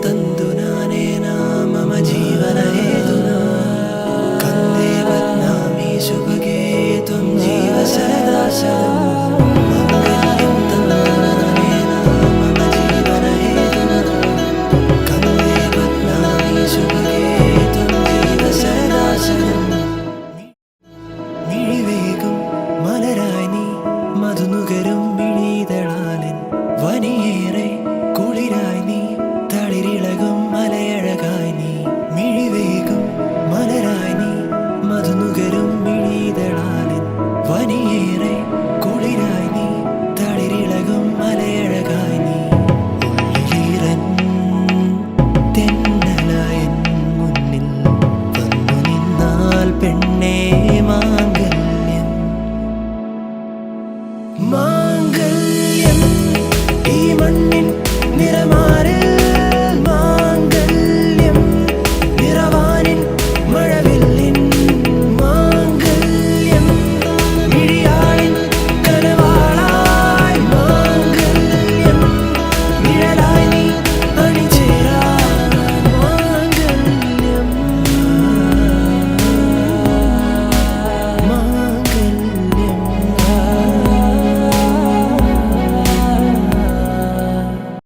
तन्तुनानेन मम जीवनहेतुना कन्दे बध्नामि शुभगे त्वं जीव सदा शतम् माङ्गल्यं तन्तुनानेन मम जीवनहेतुना कन्दे बध्नामि शुभगे त्वं जीव सदा शतम् മിഴിവേകും മലരായി നീ മധുനുകരും മിഴിതളാലിൻ വനിയേറെ കുളിരായി നീ തളിരിളകും മലയഴകായി നീ മിഴിവേകും മലരായി നീ മധുനുകരും മിഴിതളാലിൻ വനിയേറെ കുളിരായി നീ തളിരിളകും മലയഴകായി നീ ഉള്ളിലീറൻ തെന്നലായൻ മുന്നിൽ വന്നു നിന്നാൽ പെണ്ണേ മാംഗല്യം ഈ മണ്ണിൻ നിറമാ